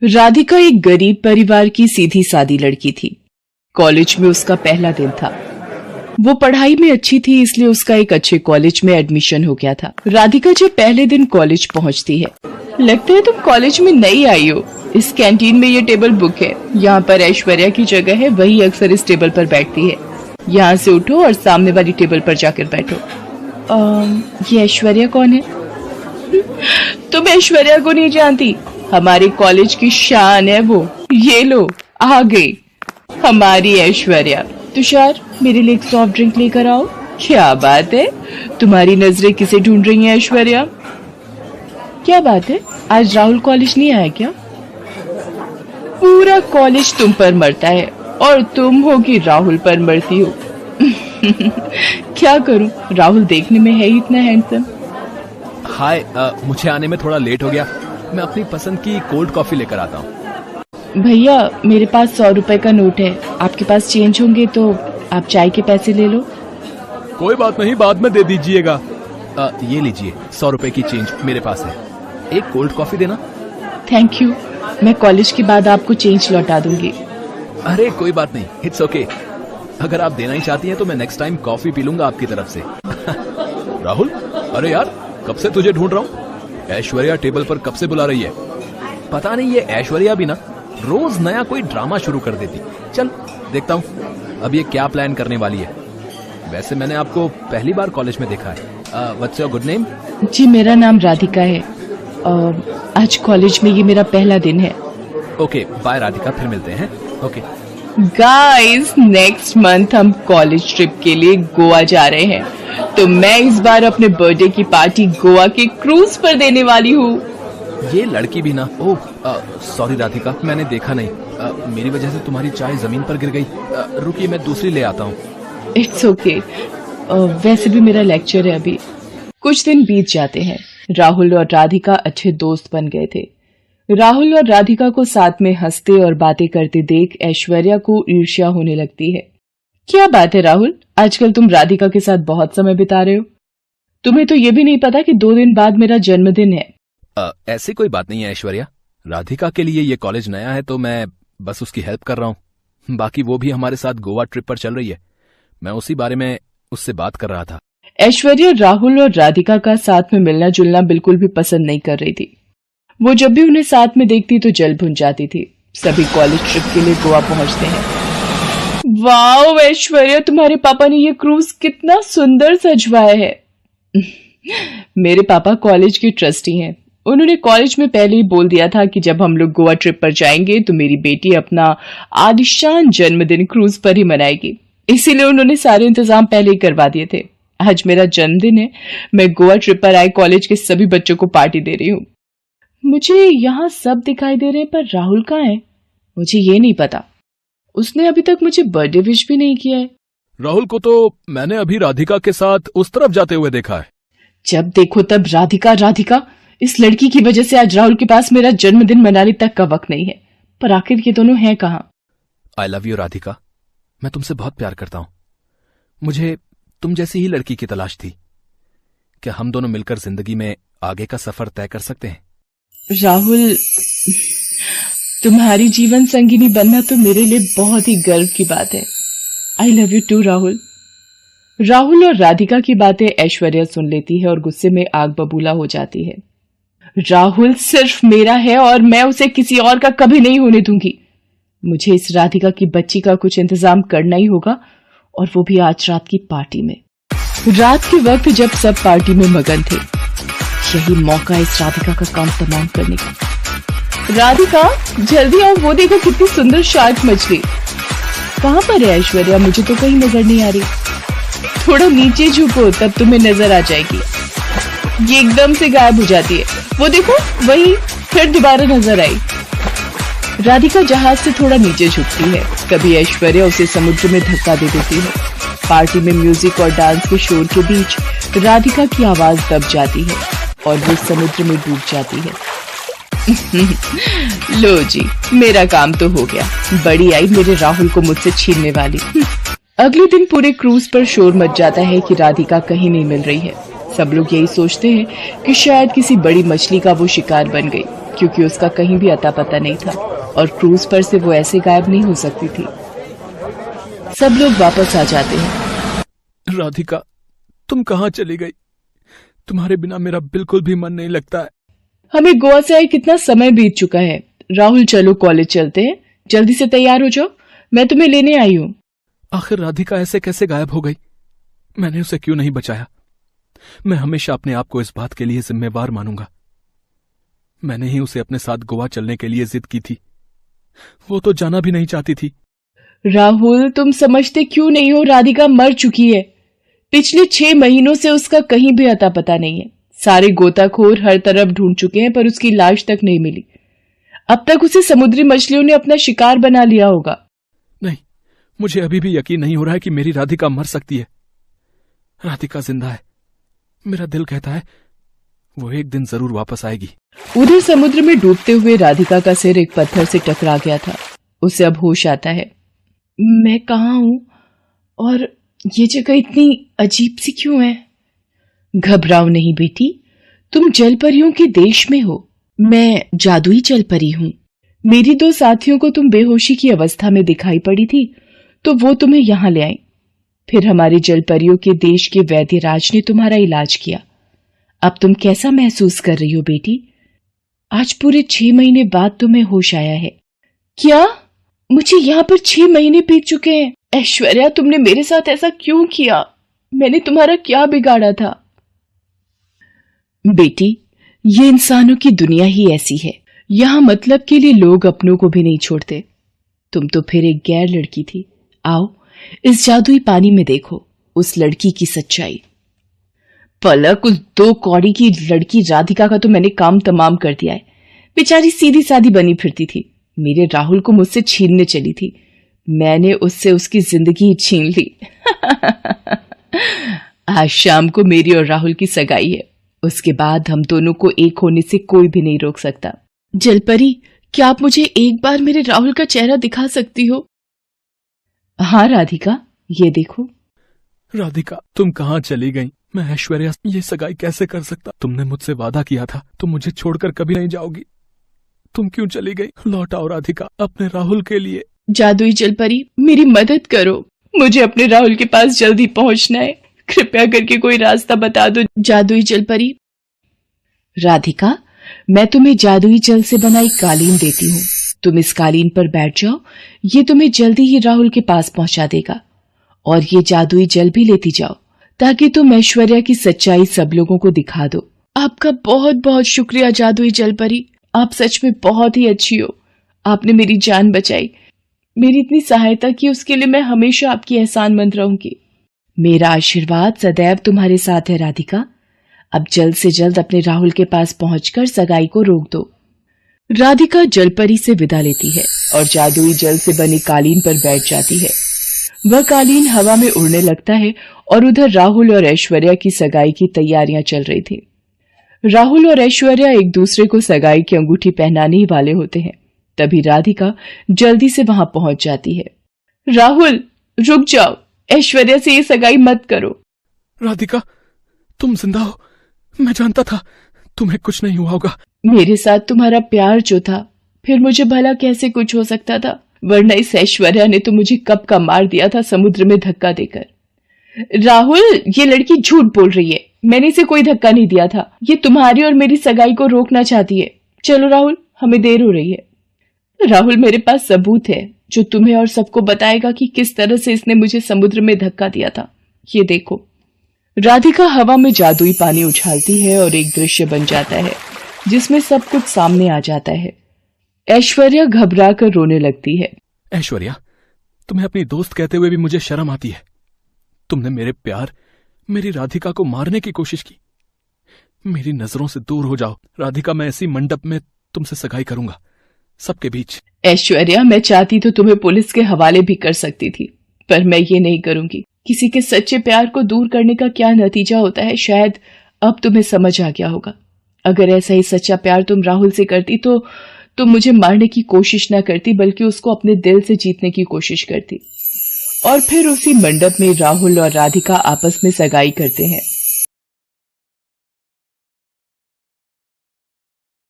राधिका एक गरीब परिवार की सीधी सादी लड़की थी। कॉलेज में उसका पहला दिन था। वो पढ़ाई में अच्छी थी, इसलिए उसका एक अच्छे कॉलेज में एडमिशन हो गया था। राधिका जब पहले दिन कॉलेज पहुंचती है, लगता है तुम कॉलेज में नई आई हो। इस कैंटीन में ये टेबल बुक है, यहाँ पर ऐश्वर्या की जगह है, वही अक्सर इस टेबल पर बैठती है। यहाँ से उठो और सामने वाली टेबल पर जाकर बैठो। ये ऐश्वर्या कौन है? तुम ऐश्वर्या को नहीं जानती? हमारे कॉलेज की शान है वो। ये लो, आ गई हमारी ऐश्वर्या। तुषार, मेरे लिए एक सॉफ्ट ड्रिंक लेकर आओ। क्या बात है, तुम्हारी नजरें किसे ढूंढ रही हैं ऐश्वर्या? क्या बात है, आज राहुल कॉलेज नहीं आया क्या? पूरा कॉलेज तुम पर मरता है और तुम हो कि राहुल पर मरती हो। क्या करूं, राहुल देखने में है ही इतना हैंडसम। हाय, मुझे आने में थोड़ा लेट हो गया। मैं अपनी पसंद की कोल्ड कॉफी लेकर आता हूँ। भैया, मेरे पास 100 रुपए का नोट है, आपके पास चेंज होंगे तो आप चाय के पैसे ले लो। कोई बात नहीं, बाद में दे दीजिएगा। ये लीजिए, 100 रुपए की चेंज मेरे पास है। एक कोल्ड कॉफी देना। थैंक यू, मैं कॉलेज के बाद आपको चेंज लौटा दूंगी। अरे कोई बात नहीं, इट्स ओके। अगर आप देना ही चाहती हैं तो मैं नेक्स्ट टाइम कॉफी पी लूंगा आपकी तरफ से। राहुल, अरे यार, कब से तुझे ढूंढ रहा हूँ। ऐश्वर्या टेबल पर कब से बुला रही है। पता नहीं ये ऐश्वर्या भी ना रोज नया कोई ड्रामा शुरू कर देती। चल देखता हूँ अब ये क्या प्लान करने वाली है। वैसे मैंने आपको पहली बार कॉलेज में देखा है। What's your good name? जी, मेरा नाम राधिका है। आज कॉलेज में ये मेरा पहला दिन है। ओके, बाय राधिका, फिर मिलते हैं। ओके गाइस, नेक्स्ट मंथ हम कॉलेज ट्रिप के लिए गोवा जा रहे हैं, तो मैं इस बार अपने बर्थडे की पार्टी गोवा के क्रूज पर देने वाली हूँ। ये लड़की भी ना। ओह सॉरी राधिका, मैंने देखा नहीं। मेरी वजह से तुम्हारी चाय जमीन पर गिर गई। रुकिए, मैं दूसरी ले आता हूँ। It's okay. वैसे भी मेरा लेक्चर है अभी। कुछ दिन बीत जाते हैं। राहुल और राधिका अच्छे दोस्त बन गए थे। राहुल और राधिका को साथ में हंसते और बातें करते देख ऐश्वर्या को ईर्ष्या होने लगती है। क्या बात है राहुल, आजकल तुम राधिका के साथ बहुत समय बिता रहे हो। तुम्हें तो ये भी नहीं पता कि 2 दिन बाद मेरा जन्मदिन है। ऐसी कोई बात नहीं है ऐश्वर्या। राधिका के लिए ये कॉलेज नया है तो मैं बस उसकी हेल्प कर रहा हूँ। बाकी वो भी हमारे साथ गोवा ट्रिप पर चल रही है। मैं उसी बारे में उससे बात कर रहा था। ऐश्वर्या राहुल और राधिका का साथ में मिलना जुलना बिल्कुल भी पसंद नहीं कर रही थी। वो जब भी उन्हें साथ में देखती तो जल भुन जाती थी। सभी कॉलेज ट्रिप के लिए गोवा पहुंचते हैं। वाओ ऐश्वर्या, तुम्हारे पापा ने ये क्रूज कितना सुंदर सजवाया है। मेरे पापा कॉलेज के ट्रस्टी हैं। उन्होंने कॉलेज में पहले ही बोल दिया था कि जब हम लोग गोवा ट्रिप पर जाएंगे तो मेरी बेटी अपना आलिशान जन्मदिन क्रूज पर ही मनाएगी। इसीलिए उन्होंने सारे इंतजाम पहले ही करवा दिए थे। आज मेरा जन्मदिन है, मैं गोवा ट्रिप पर आए कॉलेज के सभी बच्चों को पार्टी दे रही हूँ। मुझे यहाँ सब दिखाई दे रहे हैं, पर राहुल कहाँ है? मुझे ये नहीं पता। उसने अभी तक मुझे बर्थडे विश भी नहीं किया है। राहुल को तो मैंने अभी राधिका के साथ उस तरफ जाते हुए देखा है। जब देखो तब राधिका राधिका। इस लड़की की वजह से आज राहुल के पास मेरा जन्मदिन मनाने तक का वक्त नहीं है। पर आखिर ये दोनों हैं कहाँ? आई लव यू राधिका, मैं तुमसे बहुत प्यार करता हूँ। मुझे तुम जैसी ही लड़की की तलाश थी। क्या हम दोनों मिलकर जिंदगी में आगे का सफर तय कर सकते हैं? राहुल, तुम्हारी जीवन संगिनी बनना तो मेरे लिए बहुत ही गर्व की बात है। I love you too Rahul. Rahul और राधिका की बातें ऐश्वर्या सुन लेती है और गुस्से में आग बबूला हो जाती है। राहुल सिर्फ मेरा है और मैं उसे किसी और का कभी नहीं होने दूंगी। मुझे इस राधिका की बच्ची का कुछ इंतजाम करना ही होगा, और वो भी आज रात की पार्टी में। रात के वक्त जब सब पार्टी में मगन थे, यही मौका इस राधिका का काम तमाम करने का। राधिका, जल्दी आओ, वो देखो कितनी सुंदर शार्क मछली। कहाँ पर है ऐश्वर्या? मुझे तो कहीं नजर नहीं आ रही। थोड़ा नीचे झुको, तब तुम्हें नजर आ जाएगी। ये एकदम से गायब हो जाती है। वो देखो, वही फिर दोबारा नजर आई। राधिका जहाज से थोड़ा नीचे झुकती है। कभी ऐश्वर्या उसे समुद्र में धक्का दे देती है। पार्टी में म्यूजिक और डांस के शोर के बीच राधिका की आवाज दब जाती है और वो समुद्र में डूब जाती है। लो जी, मेरा काम तो हो गया। बड़ी आई मेरे राहुल को मुझसे छीनने वाली। अगले दिन पूरे क्रूज पर शोर मच जाता है कि राधिका कहीं नहीं मिल रही है। सब लोग यही सोचते हैं कि शायद किसी बड़ी मछली का वो शिकार बन गई। क्योंकि उसका कहीं भी अता पता नहीं था और क्रूज पर से वो ऐसे गायब नहीं हो सकती थी। सब लोग वापस आ जाते हैं। राधिका, तुम कहाँ चली गई? तुम्हारे बिना मेरा बिल्कुल भी मन नहीं लगता है। हमें गोवा से आए कितना समय बीत चुका है। राहुल, चलो कॉलेज चलते हैं। जल्दी से तैयार हो जाओ, मैं तुम्हें लेने आई हूँ। आखिर राधिका ऐसे कैसे गायब हो गई? मैंने उसे क्यों नहीं बचाया? मैं हमेशा अपने आप को इस बात के लिए जिम्मेवार मानूंगा। मैंने ही उसे अपने साथ गोवा चलने के लिए जिद की थी। वो तो जाना भी नहीं चाहती थी। राहुल, तुम समझते क्यों नहीं हो? राधिका मर चुकी है। पिछले 6 महीनों से उसका कहीं भी अता पता नहीं है। सारे गोताखोर हर तरफ ढूंढ चुके हैं पर उसकी लाश तक नहीं मिली। अब तक उसे समुद्री मछलियों ने अपना शिकार बना लिया होगा। नहीं, मुझे अभी भी यकीन नहीं हो रहा है कि मेरी राधिका मर सकती है। राधिका जिंदा है। मेरा दिल कहता है वो एक दिन जरूर वापस आएगी। उधर समुद्र में डूबते हुए राधिका का सिर एक पत्थर से टकरा गया था। उसे अब होश आता है। मैं कहाँ हूँ और ये जगह इतनी अजीब सी क्यों है? घबराओ नहीं बेटी, तुम जलपरियों के देश में हो। मैं जादुई जलपरी हूँ। मेरी 2 साथियों को तुम बेहोशी की अवस्था में दिखाई पड़ी थी तो वो तुम्हें यहाँ ले आई। फिर हमारे जलपरियों के देश के वैद्यराज ने तुम्हारा इलाज किया। अब तुम कैसा महसूस कर रही हो बेटी? आज पूरे 6 महीने बाद तुम्हें होश आया है। क्या? मुझे यहाँ पर 6 महीने बीत चुके हैं। ऐश्वर्या, तुमने मेरे साथ ऐसा क्यों किया? मैंने तुम्हारा क्या बिगाड़ा था? बेटी, ये इंसानों की दुनिया ही ऐसी है। यहाँ मतलब के लिए लोग अपनों को भी नहीं छोड़ते। तुम तो फिर एक गैर लड़की थी। आओ, इस जादुई पानी में देखो उस लड़की की सच्चाई। पलक, उस 2 कौड़ी की लड़की राधिका का तो मैंने काम तमाम कर दिया है। बेचारी सीधी सादी बनी फिरती थी। मेरे राहुल को मुझसे छीनने चली थी। मैंने उससे उसकी जिंदगी ही छीन ली। आज शाम को मेरी और राहुल की सगाई है। उसके बाद हम दोनों को एक होने से कोई भी नहीं रोक सकता। जलपरी, क्या आप मुझे एक बार मेरे राहुल का चेहरा दिखा सकती हो? हाँ राधिका, ये देखो। राधिका, तुम कहाँ चली गई? मैं ऐश्वर्या ये सगाई कैसे कर सकता? तुमने मुझसे वादा किया था तुम मुझे छोड़कर कभी नहीं जाओगी। तुम क्यों चली गई? लौट आओ राधिका, अपने राहुल के लिए। जादुई जलपरी, मेरी मदद करो। मुझे अपने राहुल के पास जल्दी पहुंचना है। कृपया करके कोई रास्ता बता दो जादुई जलपरी। राधिका, मैं तुम्हें जादुई जल से बनाई कालीन देती हूँ। तुम इस कालीन पर बैठ जाओ। ये तुम्हें जल्दी ही राहुल के पास पहुंचा देगा। और ये जादुई जल भी लेती जाओ ताकि तुम ऐश्वर्या की सच्चाई सब लोगों को दिखा दो। आपका बहुत बहुत शुक्रिया जादुई जलपरी। आप सच में बहुत ही अच्छी हो। आपने मेरी जान बचाई। मेरी इतनी सहायता की उसके लिए मैं हमेशा आपकी एहसानमंद रहूंगी। मेरा आशीर्वाद सदैव तुम्हारे साथ है राधिका। अब जल्द से जल्द अपने राहुल के पास पहुंचकर सगाई को रोक दो। राधिका जलपरी से विदा लेती है और जादुई जल से बनी कालीन पर बैठ जाती है। वह कालीन हवा में उड़ने लगता है और उधर राहुल और ऐश्वर्या की सगाई की तैयारियां चल रही थी। राहुल और ऐश्वर्या एक दूसरे को सगाई की अंगूठी पहनाने ही वाले होते हैं। तभी राधिका जल्दी से वहां पहुंच जाती है। राहुल, रुक जाओ। ऐश्वर्या से ये सगाई मत करो। राधिका, तुम जिंदा हो। मैं जानता था तुम्हें कुछ नहीं हुआ होगा। मेरे साथ तुम्हारा प्यार जो था, फिर मुझे भला कैसे कुछ हो सकता था? वरना इस ऐश्वर्या ने तो मुझे कब का मार दिया था समुद्र में धक्का देकर। राहुल, ये लड़की झूठ बोल रही है। मैंने इसे कोई धक्का नहीं दिया था। ये तुम्हारी और मेरी सगाई को रोकना चाहती है। चलो राहुल, हमें देर हो रही है। राहुल, मेरे पास सबूत है जो तुम्हें और सबको बताएगा कि किस तरह से इसने मुझे समुद्र में धक्का दिया था। ये देखो। राधिका हवा में जादुई पानी उछालती है और एक दृश्य बन जाता है जिसमें सब कुछ सामने आ जाता है। ऐश्वर्या घबरा कर रोने लगती है। ऐश्वर्या, तुम्हें अपनी दोस्त कहते हुए भी मुझे शर्म आती है। तुमने मेरे प्यार, मेरी राधिका को मारने की कोशिश की। मेरी नजरों से दूर हो जाओ राधिका। मैं ऐसी मंडप में तुमसे सगाई करूंगा, सबके बीच। ऐश्वर्या, मैं चाहती तो तुम्हें पुलिस के हवाले भी कर सकती थी, पर मैं ये नहीं करूंगी। किसी के सच्चे प्यार को दूर करने का क्या नतीजा होता है, शायद अब तुम्हें समझ आ गया होगा। अगर ऐसा ही सच्चा प्यार तुम राहुल से करती तो तुम मुझे मारने की कोशिश न करती, बल्कि उसको अपने दिल से जीतने की कोशिश करती। और फिर उसी मंडप में राहुल और राधिका आपस में सगाई करते हैं।